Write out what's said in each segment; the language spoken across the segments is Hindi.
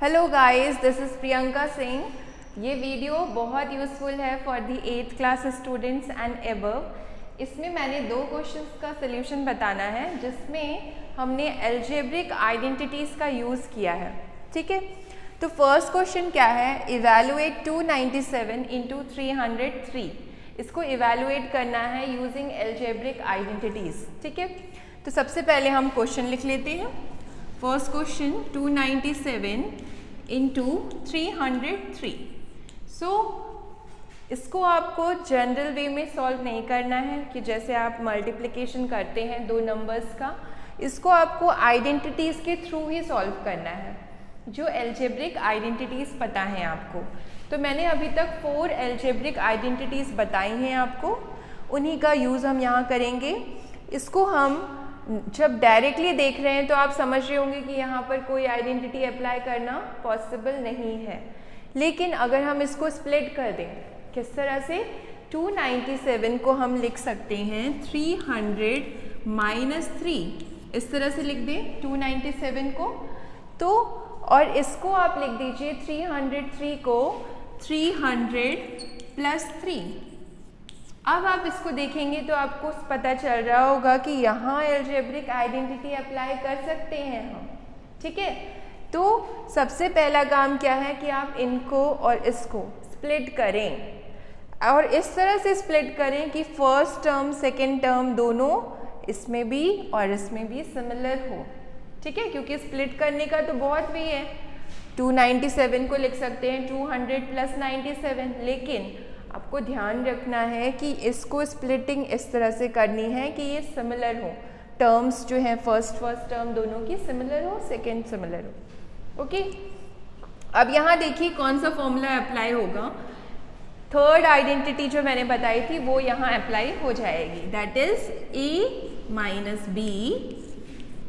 Hello guys, this is Priyanka Singh. ये वीडियो बहुत यूज़फुल है for the 8th class students and above. इसमें मैंने 2 क्वेश्चंस का सल्यूशन बताना है जिसमें हमने अलजेब्रिक आइडेंटिटीज़ का यूज़ किया है। ठीक है, तो फर्स्ट क्वेश्चन क्या है, इवैल्यूएट 297 इंटू 303। इसको इवैल्यूएट करना है यूजिंग अलजेब्रिक आइडेंटिटीज़। ठीक है, तो सबसे पहले हम क्वेश्चन लिख लेते हैं। First question 297 into 303। सो इसको आपको जनरल वे में सॉल्व नहीं करना है कि जैसे आप मल्टीप्लिकेशन करते हैं 2 नंबर्स का, इसको आपको आइडेंटिटीज़ के थ्रू ही सॉल्व करना है, जो अलजेब्रिक आइडेंटिटीज़ पता हैं आपको। तो मैंने अभी तक 4 अलजेब्रिक आइडेंटिटीज़ बताई हैं आपको, उन्हीं का यूज़ हम यहाँ करेंगे। इसको हम जब डायरेक्टली देख रहे हैं तो आप समझ रहे होंगे कि यहाँ पर कोई आइडेंटिटी अप्लाई करना पॉसिबल नहीं है, लेकिन अगर हम इसको स्प्लिट कर दें किस तरह से, 297 को हम लिख सकते हैं 300 माइनस 3, इस तरह से लिख दें 297 को। तो और इसको आप लिख दीजिए 303 को 300 प्लस 3। अब आप इसको देखेंगे तो आपको पता चल रहा होगा कि यहाँ अलजेब्रिक आइडेंटिटी अप्लाई कर सकते हैं हम। ठीक है, तो सबसे पहला काम क्या है कि आप इनको और इसको स्प्लिट करें और इस तरह से स्प्लिट करें कि फर्स्ट टर्म सेकेंड टर्म दोनों इसमें भी और इसमें भी सिमिलर हो। ठीक है, क्योंकि स्प्लिट करने का तो बहुत वे है, 297 को लिख सकते हैं 200 प्लस 97, लेकिन आपको ध्यान रखना है कि इसको स्प्लिटिंग इस तरह से करनी है कि ये सिमिलर हो, टर्म्स जो हैं फर्स्ट टर्म दोनों की सिमिलर हो, सेकेंड सिमिलर हो। ओके, अब यहाँ देखिए कौन सा फॉर्मूला अप्लाई होगा। थर्ड आइडेंटिटी जो मैंने बताई थी वो यहाँ अप्लाई हो जाएगी, that is a minus B,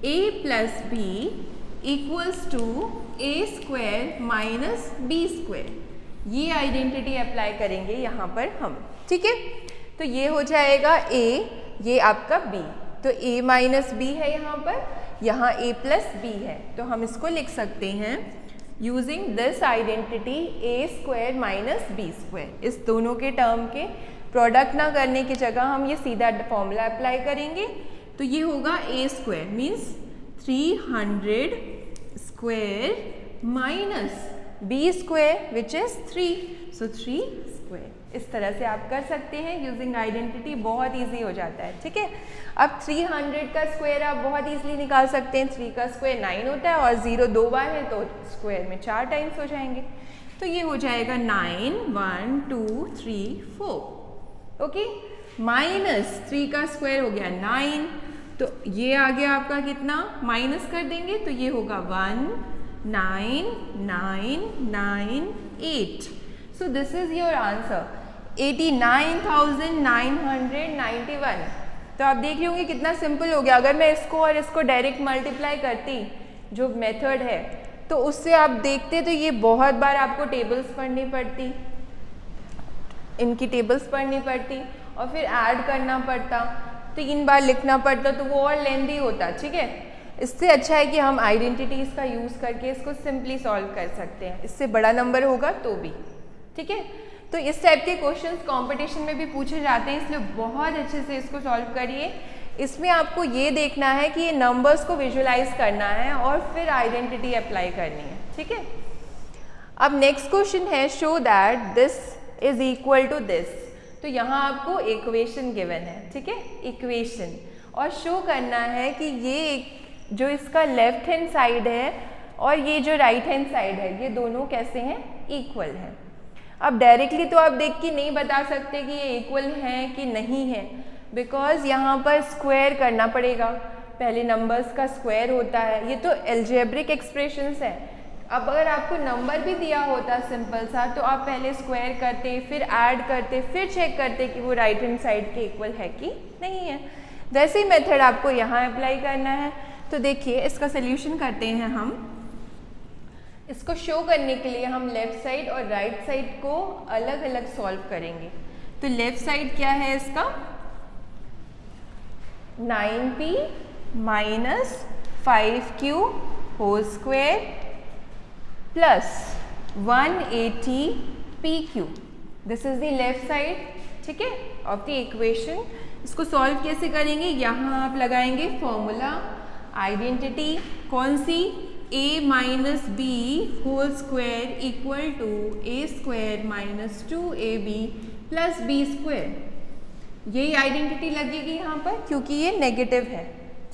a plus B equals to a square minus B square. ये आइडेंटिटी अप्लाई करेंगे यहाँ पर हम। ठीक है, तो ये हो जाएगा a, ये आपका b, तो a माइनस बी है यहाँ पर, यहाँ a प्लस बी है, तो हम इसको लिख सकते हैं using this identity a square minus B square. इस दोनों के टर्म के प्रोडक्ट ना करने की जगह हम ये सीधा फॉर्मूला अप्लाई करेंगे, तो ये होगा a square means 300 square minus B square which is 3, so 3 square. इस तरह से आप कर सकते हैं यूजिंग आइडेंटिटी, बहुत इजी हो जाता है। ठीक है, अब 300 का स्क्वायर आप बहुत इजीली निकाल सकते हैं, 3 का स्क्वायर 9 होता है और 0 2 बार है तो स्क्वायर में 4 टाइम्स हो जाएंगे, तो ये हो जाएगा 9 1 2 3 4। ओके, माइनस 3 का स्क्वायर हो गया 9, तो ये आ गया आपका कितना, माइनस कर देंगे तो ये होगा 1 9 9 9 8। So this is your answer 89,991। तो आप देख रहे होंगे कितना सिंपल हो गया। अगर मैं इसको और इसको डायरेक्ट मल्टीप्लाई करती जो मेथड है, तो उससे आप देखते तो ये बहुत बार आपको टेबल्स पढ़नी पड़ती, इनकी टेबल्स पढ़नी पड़ती और फिर ऐड करना पड़ता, 3 बार लिखना पड़ता, तो वो और लेंदी होता। ठीक है, इससे अच्छा है कि हम आइडेंटिटीज़ का यूज़ करके इसको सिंपली सॉल्व कर सकते हैं, इससे बड़ा नंबर होगा तो भी। ठीक है, तो इस टाइप के क्वेश्चंस कंपटीशन में भी पूछे जाते हैं, इसलिए बहुत अच्छे से इसको सॉल्व करिए। इसमें आपको ये देखना है कि ये नंबर्स को विजुलाइज करना है और फिर आइडेंटिटी अप्लाई करनी है। ठीक है, अब नेक्स्ट क्वेश्चन है show that this is equal to this. तो यहाँ आपको इक्वेशन गिवन है। ठीक है, इक्वेशन, और शो करना है कि ये जो इसका लेफ्ट हैंड साइड है और ये जो राइट हैंड साइड है, ये दोनों कैसे हैं, इक्वल हैं। अब डायरेक्टली तो आप देख के नहीं बता सकते कि ये इक्वल हैं कि नहीं है, बिकॉज यहाँ पर स्क्वायर करना पड़ेगा, पहले नंबर्स का स्क्वायर होता है, ये तो अलजेब्रिक एक्सप्रेशंस है। अब अगर आपको नंबर भी दिया होता सिंपल सा, तो आप पहले स्क्वायर करते, फिर ऐड करते, फिर चेक करते कि वो राइट हैंड साइड के इक्वल है कि नहीं है। वैसे ही मेथड आपको यहाँ अप्लाई करना है। तो देखिए इसका सल्यूशन करते हैं हम। इसको शो करने के लिए हम लेफ्ट साइड और राइट साइड को अलग अलग सॉल्व करेंगे। तो लेफ्ट साइड क्या है इसका, 9p minus 5q whole square plus 180 PQ। This is the left side, ठीक है, ऑफ द इक्वेशन। इसको सॉल्व कैसे करेंगे? यहाँ आप लगाएंगे फॉर्मूला, आइडेंटिटी कौन सी, a minus B whole square equal to a square minus 2ab plus B square. यही आइडेंटिटी लगेगी यहाँ पर क्योंकि ये नेगेटिव है,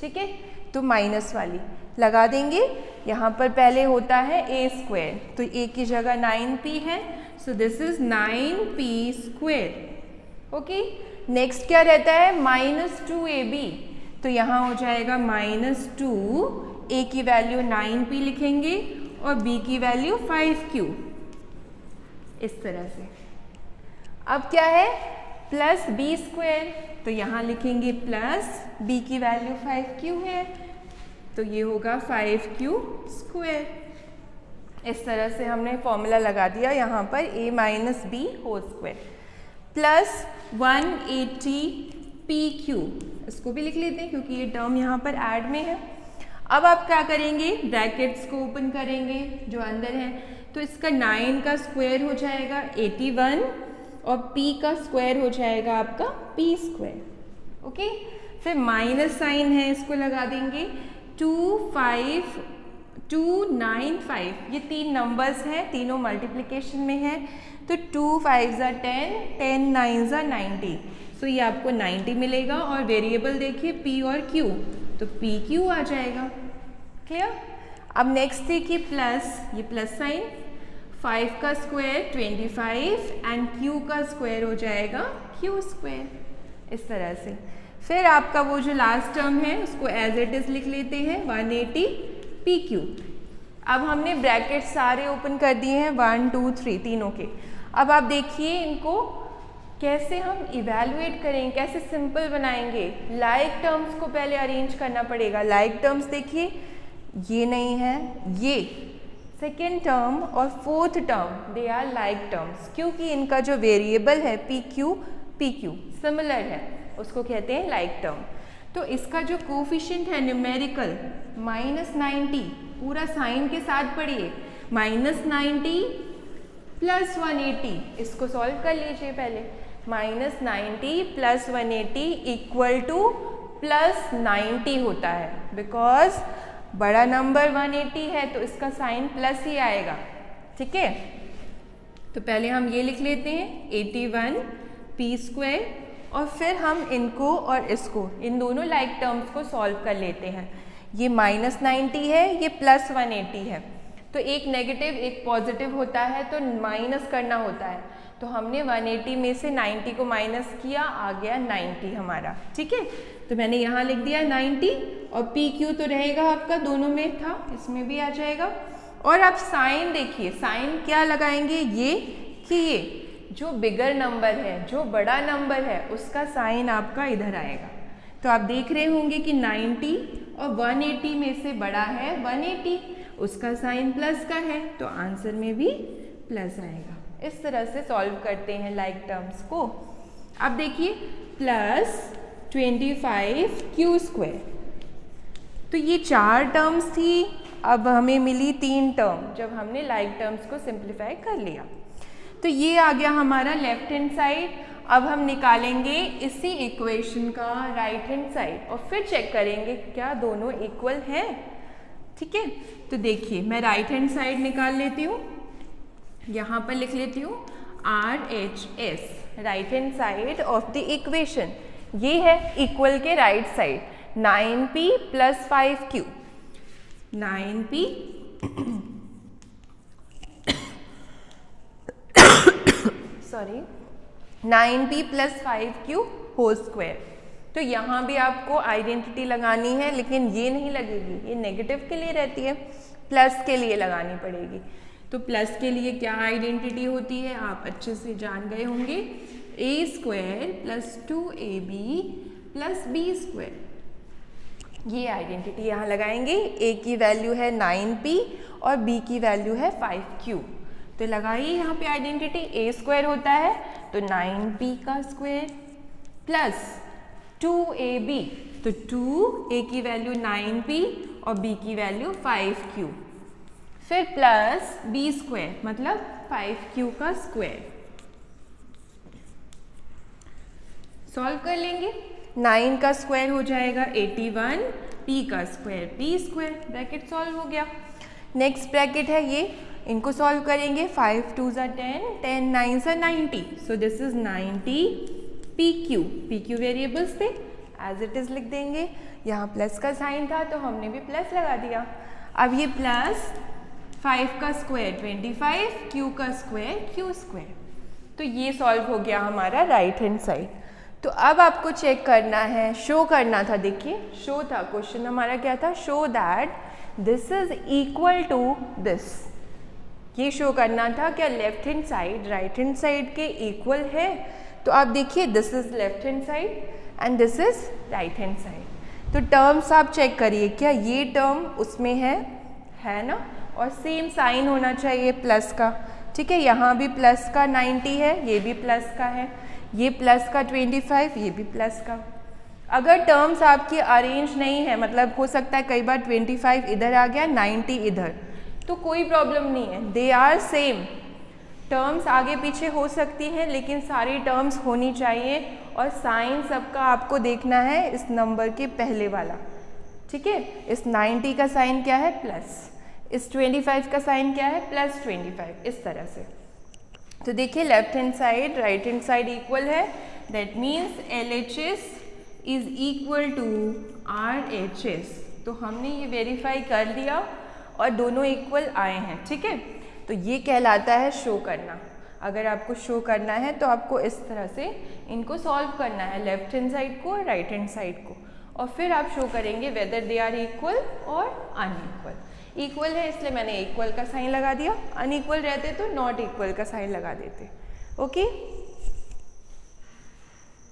ठीक है, तो माइनस वाली लगा देंगे। यहाँ पर पहले होता है a स्क्वायर, तो a की जगह 9p है, so this is 9p square. Okay, next क्या रहता है, माइनस 2ab, तो यहाँ हो जाएगा माइनस 2, a की वैल्यू 9p लिखेंगे और b की वैल्यू 5q, इस तरह से। अब क्या है, प्लस b स्क्वायर, तो यहाँ लिखेंगे प्लस b की वैल्यू 5q है, तो ये होगा 5q स्क्वायर। इस तरह से हमने फॉर्मूला लगा दिया यहाँ पर a minus B whole square plus 180 PQ। इसको भी लिख लेते हैं क्योंकि ये टर्म यहाँ पर ऐड में है। अब आप क्या करेंगे, ब्रैकेट्स को ओपन करेंगे जो अंदर है, तो इसका 9 का स्क्वायर हो जाएगा 81 और p का स्क्वायर हो जाएगा आपका p स्क्वायर। ओके, फिर माइनस साइन है, इसको लगा देंगे 295। ये तीन नंबर्स हैं, तीनों मल्टीप्लिकेशन में है, तो 2 5 ज़ा 10, 10 9 ज़ा 90, सो ये आपको 90 मिलेगा। और वेरिएबल देखिए p और q, तो PQ आ जाएगा। क्लियर? अब नेक्स्ट देखिए प्लस, ये प्लस साइन, 5 का स्क्वायर 25 एंड q का स्क्वायर हो जाएगा q स्क्वायर, इस तरह से। फिर आपका वो जो लास्ट टर्म है उसको एज इट इज लिख लेते हैं 180 PQ। अब हमने ब्रैकेट सारे ओपन कर दिए हैं 1 2 3 तीनों के। अब आप देखिए इनको कैसे हम इवैल्यूएट करेंगे, कैसे सिंपल बनाएंगे। लाइक टर्म्स को पहले अरेंज करना पड़ेगा। लाइक टर्म्स देखिए, ये नहीं है, ये सेकेंड टर्म और fourth term they are like terms, क्योंकि इनका जो वेरिएबल है PQ सिमिलर है, उसको कहते हैं लाइक टर्म। तो इसका जो कोफिशिएंट है न्यूमेरिकल -90, पूरा साइन के साथ पढ़िए, -90 प्लस 180, इसको सॉल्व कर लीजिए पहले। -90 प्लस 180 इक्वल टू प्लस 90 होता है, बिकॉज बड़ा नंबर 180 है तो इसका साइन प्लस ही आएगा, ठीक है। तो पहले हम ये लिख लेते हैं 81 p स्क्वायर, और फिर हम इनको और इसको, इन दोनों लाइक टर्म्स को सॉल्व कर लेते हैं। ये -90 है, ये प्लस 180 है, तो एक नेगेटिव एक पॉजिटिव होता है तो माइनस करना होता है, तो हमने 180 में से 90 को माइनस किया, आ गया 90 हमारा, ठीक है। तो मैंने यहाँ लिख दिया 90, और PQ तो रहेगा आपका, दोनों में था, इसमें भी आ जाएगा। और आप साइन देखिए, साइन क्या लगाएंगे, ये कि ये जो बिगर नंबर है, जो बड़ा नंबर है, उसका साइन आपका इधर आएगा। तो आप देख रहे होंगे कि 90 और 180 में से बड़ा है 180, उसका साइन प्लस का है, तो आंसर में भी प्लस आएगा। इस तरह से सॉल्व करते हैं लाइक टर्म्स को। अब देखिए प्लस 25 Q स्क्वायर, तो ये 4 टर्म्स थी, अब हमें मिली 3 टर्म जब हमने लाइक टर्म्स को सिंप्लीफाई कर लिया। तो ये आ गया हमारा लेफ्ट हैंड साइड। अब हम निकालेंगे इसी इक्वेशन का राइट हैंड साइड और फिर चेक करेंगे क्या दोनों इक्वल हैं, ठीक है। तो देखिए मैं राइट हैंड साइड निकाल लेती हूँ, यहाँ पर लिख लेती हूँ RHS, right hand side of the equation. ये है इक्वल के right side, 9p plus 5q, 9p sorry 9p plus 5q whole square. तो यहाँ भी आपको आइडेंटिटी लगानी है, लेकिन ये नहीं लगेगी, ये नेगेटिव के लिए रहती है, प्लस के लिए लगानी पड़ेगी। तो प्लस के लिए क्या आइडेंटिटी होती है आप अच्छे से जान गए होंगे, a square plus 2ab plus b square. ये आइडेंटिटी यहाँ लगाएंगे। a की वैल्यू है 9p और b की वैल्यू है 5q। तो लगाइए यहाँ पे आइडेंटिटी, a स्क्वायर होता है तो 9p का स्क्वायर प्लस 2ab, तो 2 a की वैल्यू 9p और b की वैल्यू 5q। फिर प्लस बी स्क्वायर मतलब 5q का स्क्वायर। सॉल्व कर लेंगे। 9 का स्क्वायर हो जाएगा 81, p का square p square, bracket solve हो गया। नेक्स्ट ब्रैकेट है ये, इनको सॉल्व करेंगे। 5 2 ज़ा 10, 10 9 ज़ा 90, so this is 90 pq variables थे, एज इट इज लिख देंगे। यहाँ प्लस का साइन था तो हमने भी प्लस लगा दिया। अब ये प्लस 5 का स्क्वायर 25, q का स्क्वायर q स्क्वायर, तो ये सॉल्व हो गया हमारा राइट हैंड साइड। तो अब आपको चेक करना है, शो करना था, देखिए शो था, क्वेश्चन हमारा क्या था, show that this is equal to this. ये शो करना था क्या left hand side right hand side के इक्वल है। तो आप देखिए this is left hand side and this is right hand side. तो टर्म्स आप चेक करिए, क्या ये टर्म उसमें है ना, और सेम साइन होना चाहिए प्लस का, ठीक है। यहाँ भी प्लस का 90 है, ये भी प्लस का है, ये प्लस का 25, ये भी प्लस का। अगर टर्म्स आपकी अरेंज नहीं है, मतलब हो सकता है कई बार 25 इधर आ गया 90 इधर, तो कोई प्रॉब्लम नहीं है, दे आर सेम। टर्म्स आगे पीछे हो सकती हैं लेकिन सारी टर्म्स होनी चाहिए, और साइन सबका आपको देखना है इस नंबर के पहले वाला, ठीक है। इस 90 का साइन क्या है प्लस, इस 25 का साइन क्या है प्लस 25, इस तरह से। तो देखिए left hand side right hand side equal है, that means LHS is equal to RHS। तो हमने ये वेरीफाई कर लिया और दोनों इक्वल आए हैं, ठीक है। तो ये कहलाता है शो करना। अगर आपको शो करना है तो आपको इस तरह से इनको सॉल्व करना है, लेफ्ट हैंड साइड को राइट हैंड साइड को, और फिर आप शो करेंगे वेदर दे आर इक्वल और अनइक्वल। इक्वल है इसलिए मैंने इक्वल का साइन लगा दिया, अनइक्वल रहते तो नॉट इक्वल का साइन लगा देते। ओके।